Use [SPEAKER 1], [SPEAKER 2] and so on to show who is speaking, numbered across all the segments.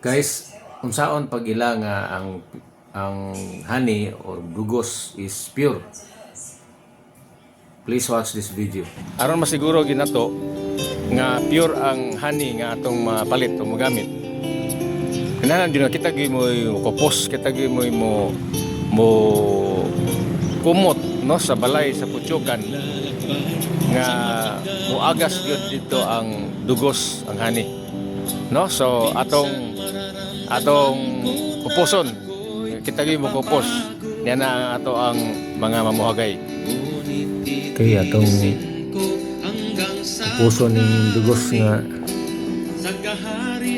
[SPEAKER 1] Guys, unsaon pag ila nga ang honey or dugos is pure. Please watch this video.
[SPEAKER 2] Aron masiguro ginato nga pure ang honey nga atong mapalit o magamit. Kanalan din kita gi mo kopos, kita gi mo kumot no sa balay sa putyokan nga muagas gyud dito ang dugos ang honey. No? So atong kuposon kita gi mo kupos. Yan na ato ang mga mamuhagay.
[SPEAKER 1] Kaya atong puso ning dugos nga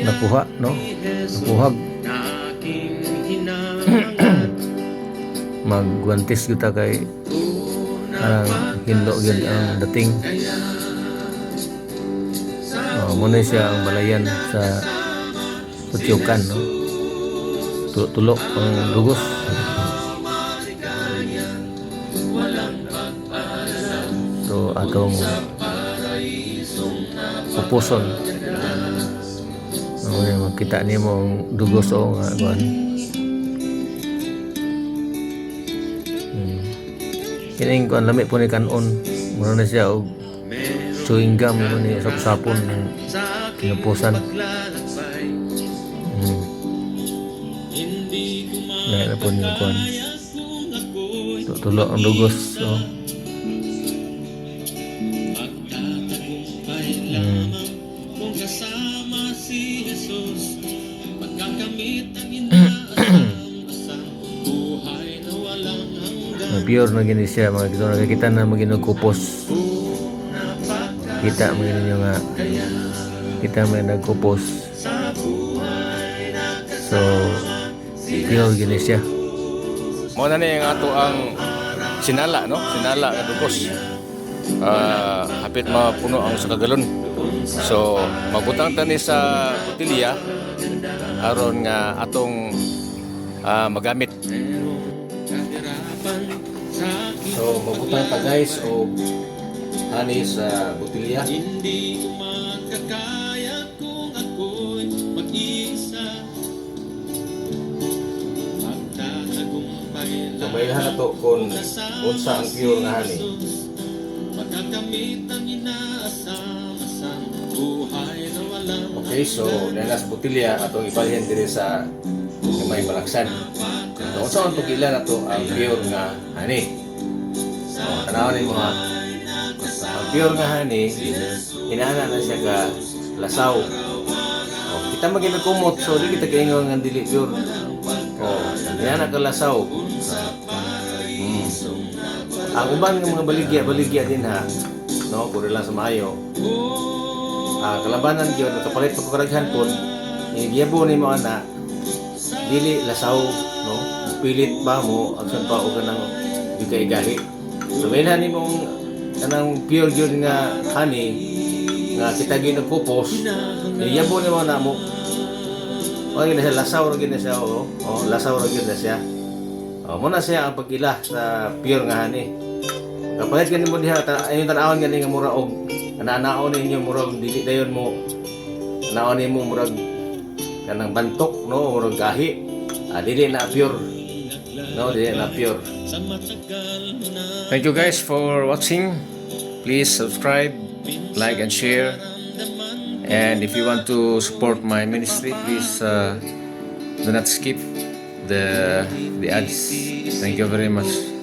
[SPEAKER 1] nakuha, no? Nakuhag. Magwantis kita kay hinlo gyud ang dating. Muna siya ang balayan sa putyokan, no? Tulok ang dugos. So atong pupuson. Makita niyo mong dugos o nga kuan. Kining kuan lami po ni kanon. Muna na siya og chewing gum mo ni sapon ng kinupusan. Na po ni kuan. Tulok ang dugos. So pure na gini siya mga kito. Nakikita na maginagkupos. Kita magino nga kita may nagkupos. So pure gini siya.
[SPEAKER 2] Mo na ni ang ato ang sinala, no? Sinala nga dugos. Hapit mapuno ang sa kagalon. So magbutang tani sa botilya aron nga atong magamit.
[SPEAKER 1] So magbutang ta guys o honey sa botilya. So bayhan na to kung unsa ang pure nga honey. Okay, so dahil sa botilya atong ibalhin diri sa may malaksan. So unsa ang pagila na to ang pure nga honey. So tanawon mo ha. Ang pure nga honey inaana na siya ka lasaw. Kita maginagkumot so di kita kaingon nga dili pure. Inaana ka lasaw. Ang uban ng mga baligya din ha. No, puro lang sa maayo. Kalabanan gyud nakapalit pa karaghan pud. Giyabo ni mo ana dili lasaw, no? Pilit ba mo ang pa og kanang gahi. So bilhan ni mong kanang pure gyud nga honey nga kita gyud nagpupos. Giyabo ni mo na mo. Wala na siya lasaw ra gyud na siya lasaw ra gyud na siya. Muna siya ang pagila sa pure nga honey. Kapalit ganin mo diha ayon tan-awon ganin nga mura og ananaon ninyo murag dili dayon mo naon nimo murag kanang bantok, no, murag gahi. Dili na pure. No, dili na pure.
[SPEAKER 2] Thank you guys for watching. Please subscribe, like and share. And if you want to support my ministry, please do not skip the ads. Thank you very much.